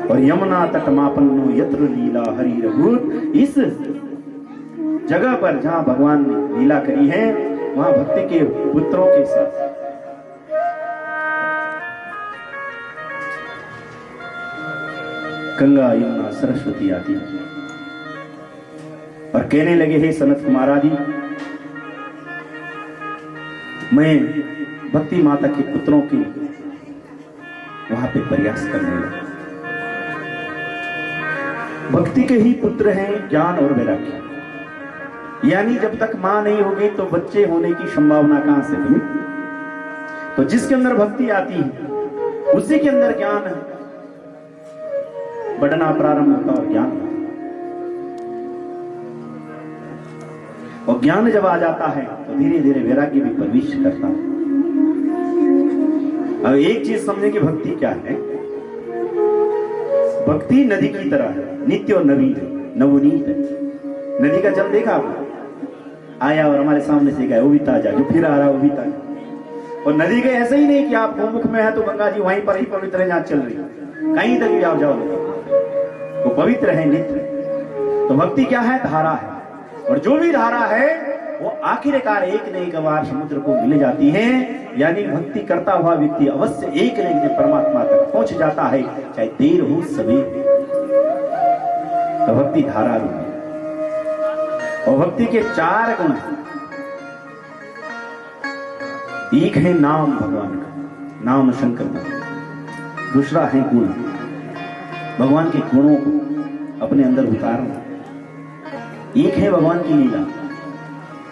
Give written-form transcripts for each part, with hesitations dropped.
और यमुना तट मापन्नो यत्र लीला हरि रघुत, इस जगह पर जहां भगवान ने लीला करी है वहां भक्ति के पुत्रों के साथ गंगा यमुना सरस्वती आदि। और कहने लगे, हे सनत कुमार आदि, मैं भक्ति माता के पुत्रों के वहां पे प्रयास करने लगा। भक्ति के ही पुत्र हैं ज्ञान और वैराग्य, यानी जब तक मां नहीं होगी तो बच्चे होने की संभावना कहां से बनी। तो जिसके अंदर भक्ति आती है उसी के अंदर ज्ञान बढ़ना प्रारंभ होता और ज्ञान, और ज्ञान जब आ जाता है तो धीरे धीरे वैराग्य भी प्रवेश करता है। अब एक चीज समझे कि भक्ति क्या है। भक्ति नदी की तरह है, नित्य और नवीन है, नवनीत है। नदी का जल देखा आपने, आया और हमारे सामने से गया, वो भी ताजा, जो फिर आ रहा वो भी ताजा। और नदी के ऐसे ही नहीं कि आप गोमुख में है तो गंगा जी वहीं पर ही पवित्र है जहां चल रही है, कहीं तक भी आप जाओ वो पवित्र है, नित्य। तो भक्ति क्या है? धारा है। और जो भी धारा है वो आखिरकार एक न एक बार समुद्र को मिल जाती है, यानी भक्ति करता हुआ व्यक्ति अवश्य एक न एक दिन परमात्मा तक पहुंच जाता है, चाहे देर हो सवेर। तो भक्ति धारा रूप है। और भक्ति के 4 गुण हैं। एक है नाम भगवान का, नाम शंकर का। दूसरा है गुण, भगवान के गुणों को अपने अंदर उतारना। एक है भगवान की लीला,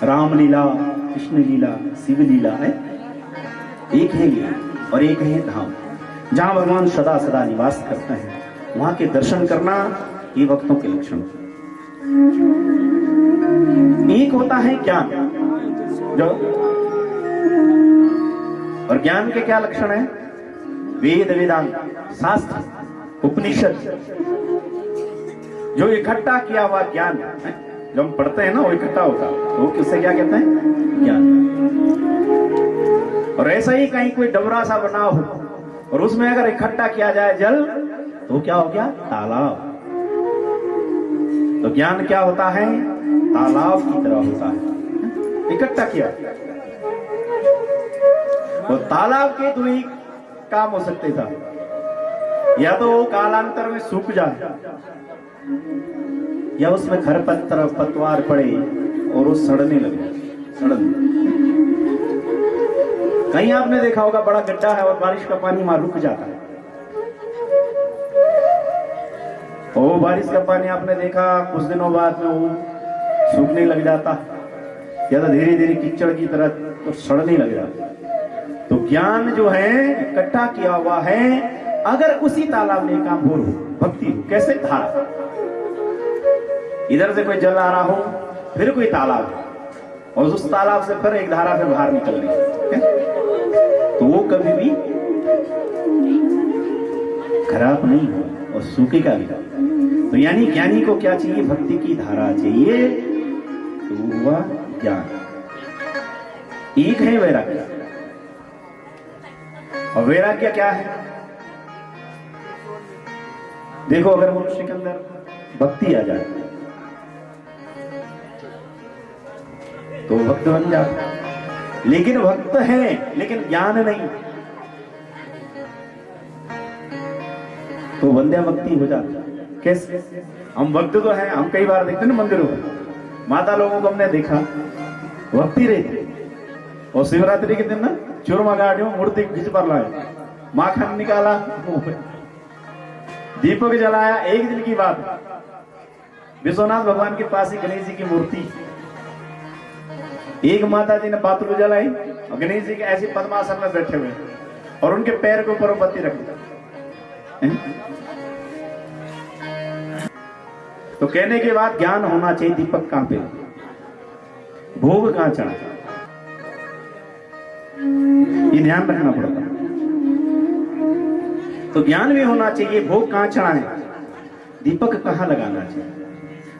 राम लीला, कृष्ण लीला, शिव लीला है। एक है लीला और एक है धाम, जहां भगवान सदा सदा निवास करते हैं। वहां के दर्शन करना ये भक्तों के लक्षण। एक होता है ज्ञान, जो और ज्ञान के क्या लक्षण है? वेद, वेदांत, शास्त्र, उपनिषद, जो इकट्ठा किया हुआ ज्ञान है, जो हम पढ़ते हैं ना वो इकट्ठा होता है, तो किससे क्या कहते हैं? ज्ञान। और ऐसा ही कहीं कोई डबरा सा बना हो और उसमें अगर इकट्ठा किया जाए जल, तो क्या हो गया? तालाब। तो ज्ञान क्या होता है? तालाब की तरह होता है, इकट्ठा किया। और तालाब के 2 ही काम हो सकते था, या तो वो कालांतर में सूख जाए, या उसमें खरपतवार पतवार पड़े और वो सड़ने लगे। कहीं आपने देखा होगा बड़ा गड्ढा है और बारिश का पानी वहां रुक जाता है, और वो बारिश का पानी आपने देखा कुछ दिनों बाद में वो सूखने लग जाता, या तो धीरे धीरे कीचड़ की तरह तो सड़ने लग जाता। तो ज्ञान जो है इकट्ठा किया हुआ है, अगर उसी तालाब में काम हो, भक्ति हो, कैसे? धारा। इधर से कोई जल आ रहा हो, फिर कोई तालाब है, और उस तालाब से फिर एक धारा फिर बाहर निकल रही है, तो वो कभी भी खराब नहीं हो और सूखेगा भी। तो यानी ज्ञानी को क्या चाहिए? भक्ति की धारा चाहिए, तो हुआ ज्ञान। एक है वैराग्य, और वैराग्य क्या है? देखो, अगर मनुष्य के अंदर भक्ति आ जाए तो भक्त बन जाता, लेकिन भक्त है लेकिन ज्ञान नहीं, तो बंध्या भक्ति हो जाता। कैसे? हम भक्त तो हैं, हम कई बार देखते ना मंदिरों में, माता लोगों को हमने देखा भक्ति रहती, और शिवरात्रि के दिन ना चूरमा गाड़ियों मूर्ति खींच पर लाए, माखन निकाला, दीपक जलाया। एक दिन की बात, विश्वनाथ भगवान के पास ही गणेश जी की मूर्ति, एक माता जी ने पातुल जलाई और गणेश जी के ऐसे पद्मासन में बैठे हुए, और उनके पैर के ऊपर बत्ती रख दी। तो कहने के बाद ज्ञान होना चाहिए, दीपक कहां पे, भोग कहां चढ़ा, ये ध्यान रखना पड़ता। तो ज्ञान भी होना चाहिए, भोग कहां चढ़ाएं, दीपक कहां लगाना चाहिए।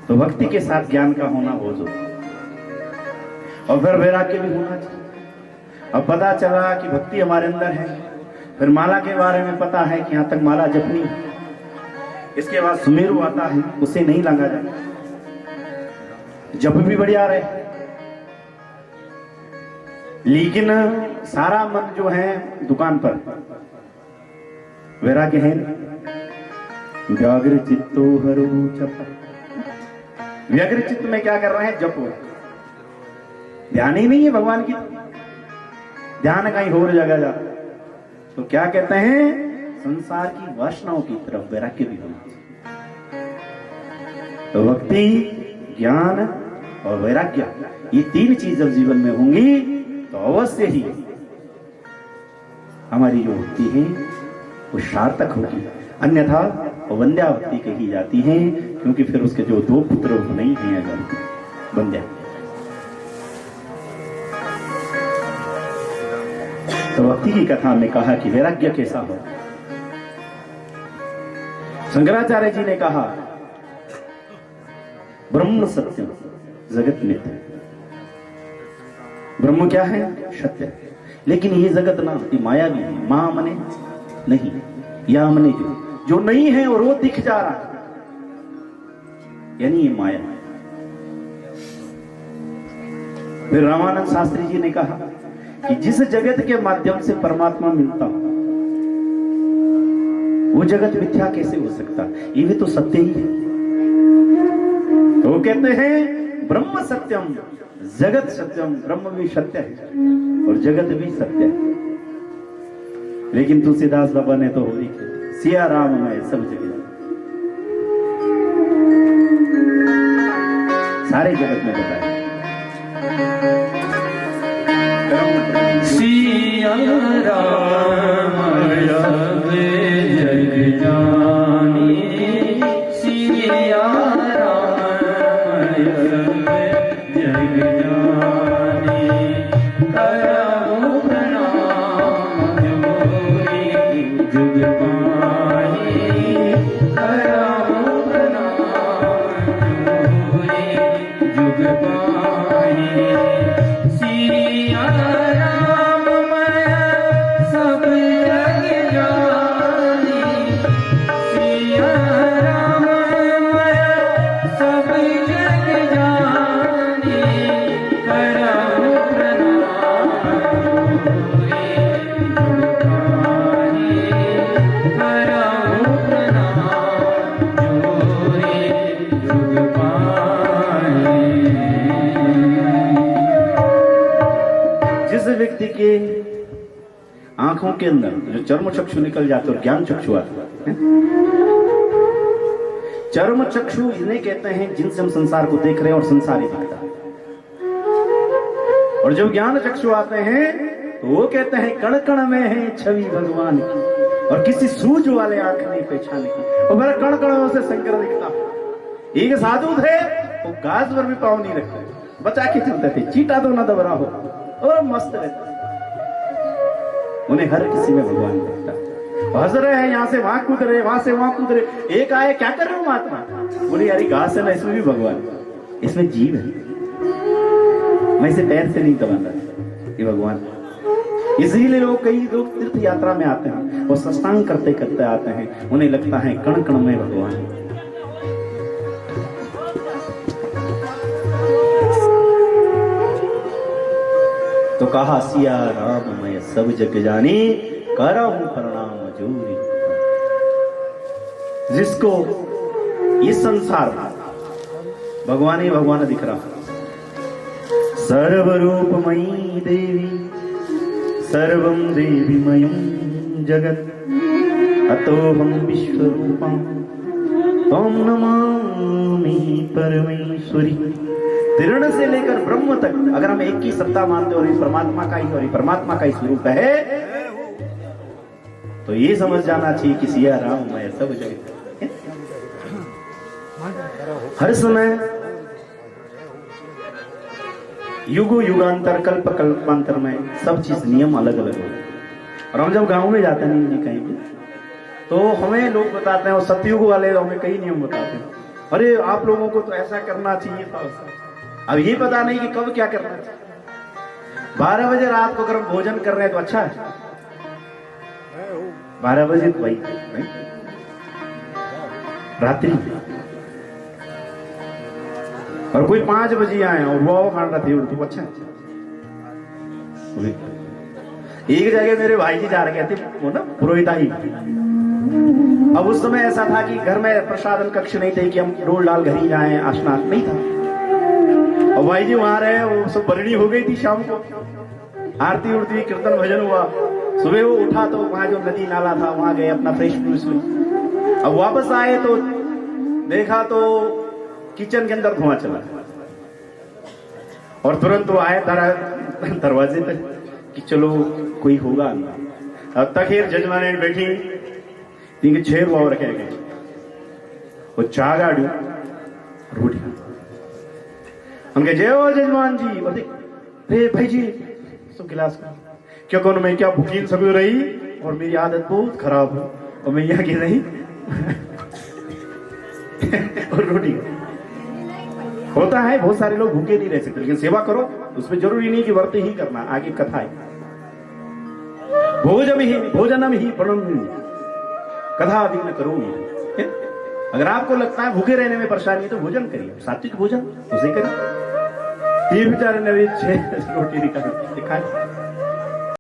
तो भक्ति के साथ ज्ञान का होना बहुत जरूरी, और फिर वैराग्य भी होना चाहिए। अब पता चला कि भक्ति हमारे अंदर है, फिर माला के बारे में पता है कि यहां तक माला जपनी, इसके बाद सुमेरु आता है, उसे नहीं लांगा जाता। जप भी बढ़िया रहे, लेकिन सारा मन जो है दुकान पर, वैराग्य है। व्याग्र चित्तो हरो जप, व्यग्र चित्त में क्या कर रहे हैं? जप। ध्यान ही नहीं है भगवान की, ध्यान कहीं और जगह जा। तो क्या कहते हैं? संसार की वासनाओं की तरफ वैराग्य भी होना चाहिए। तो भक्ति, ज्ञान और वैराग्य, ये तीन चीज जब जीवन में होंगी तो अवश्य ही हमारी जो भक्ति है वो सार्थक होगी। अन्यथा वंद्या भक्ति कही जाती है, क्योंकि फिर उसके जो दो पुत्र नहीं है अगर वंद्या। तो भक्ति की कथा में कहा कि वैराग्य कैसा हो। शंकराचार्य जी ने कहा ब्रह्म सत्य जगत मिथ्या। ब्रह्म क्या है? सत्य। लेकिन ये जगत ना, ये माया भी है। मां मने नहीं, या मने जो नहीं है और वो दिख जा रहा है, यानी ये माया। फिर रामानंद शास्त्री जी ने कहा कि जिस जगत के माध्यम से परमात्मा मिलता वो जगत मिथ्या कैसे हो सकता? ये भी तो सत्य ही है। तो वो कहते हैं ब्रह्म सत्यम जगत सत्यम। ब्रह्म भी सत्य है और जगत भी सत्य है। लेकिन तुलसीदास बाबा ने तो होली की, सिया राम में सब जगह, सारे जगत में बताया सिया राम जग जानी, सिया राम जग जानी, करहु प्रणाम जोरी जुग पानी, करहु प्रणाम जोरी जुग पानी। सिया राम मैं सब जग जानी, सिया राम मैं सब जग जानी, करहु प्रणाम जोरी जुग पानी, करहु प्रणाम जोरी जुग पानी। जिस व्यक्ति के आंखों के अंदर जो चर्म चक्षु निकल जाते और ज्ञान चक्षु आता है। चर्म चक्षु इन्हें कहते हैं जिनसे हम संसार को देख रहे हैं और संसार ही दिखता है। और जब ज्ञान चक्षु आते हैं तो वो कहते हैं कण कण में है छवि भगवान की, और किसी सूझ वाले आंख नहीं पहचान की। और मेरा कण कणों से शंकर दिखता। एक साधु थे, वो घास पर भी पाँव नहीं रखते, बचा के चलते थे, चीटा तो ना दबरा हो, और मस्त रहते। उन्हें हर किसी में भगवान दिखता। हंस रहे हैं, यहाँ से वहां कूद रहे, वहां से वहां कूद रहे। एक आए, क्या कर रहे हो महात्मा? बोले यार घास है ना, इसमें भी भगवान, इसमें जीव है, मैं इसे पैर से नहीं दबाता, ये भगवान। इसीलिए लोग, कई लोग तीर्थ यात्रा में आते हैं और सत्संग करते करते आते हैं, उन्हें लगता है कण कण में भगवान। तो कहा सिया राम मैं सब जग जानी, करहु प्रणाम जोरी। जिसको इस संसार भगवान ही भगवान दिख रहा, सर्वरूपमयी देवी सर्वं देवीमयं जगत, अतोऽहं विश्वरूपं त्वं नमामि परमेश्वरी। तिरण से लेकर ब्रह्म तक अगर हम एक ही सत्ता मानते और ये परमात्मा का ही, और ये परमात्मा का ही स्वरूप है, तो ये समझ जाना चाहिए कि सिया राम मैं सब जगह। हर समय युगो युगांतर कल्प कल्पांतर में सब चीज नियम अलग अलग हो। और हम जब गांव में जाते नहीं कहीं भी, तो हमें लोग बताते हैं, और सतयुग वाले हमें कई नियम बताते हैं, अरे आप लोगों को तो ऐसा करना चाहिए था। अब ये पता नहीं कि कब क्या करना चाहिए। 12 बजे रात को अगर हम भोजन कर रहे हैं तो अच्छा है, 12 बजे तो भाई रात्रि और कोई 5 बजे आए और वो खान रहा थे उल्टू। अच्छा एक जगह मेरे भाई जी जा रहे थे, वो ना पुरोहिताई। अब उस समय ऐसा था कि घर में प्रसादन कक्ष नहीं थे कि हम रोल डाल घर ही जाए, आसनास नहीं था। और भाई जी वहां रहे, वो सब बरणी हो गई थी शाम को, आरती उड़ती कीर्तन भजन हुआ। सुबह वो उठा तो वहां जो नदी नाला था वहां गए, अपना फ्रेश फ्रूश हुई। अब वापस आए तो देखा तो किचन के अंदर धुआं चला और तुरंत वो आए दरवाजे पे कि चलो कोई होगा नहीं। अब तक जजमान बैठी तीन 6 रुआ रखे गए, वो चाह गाड़ू रोटी उनके जय हो जजमान जी। और देख रे भाई जी सब गिलास क्यों कौन, मैं क्या भूखीन सब रही और मेरी आदत बहुत खराब है और मैं यहाँ की नहीं और रोटी होता है। बहुत सारे लोग भूखे नहीं रह सकते, लेकिन सेवा करो उसमें जरूरी नहीं कि व्रत ही करना। आगे कथा है, भोजनम ही प्रणम कथा अधिक न करोगे। अगर आपको लगता है भूखे रहने में परेशानी है तो भोजन करिए, सात्विक भोजन उसे करिए। ये बेचारे ने 6 रोटी निकाल दिखाए।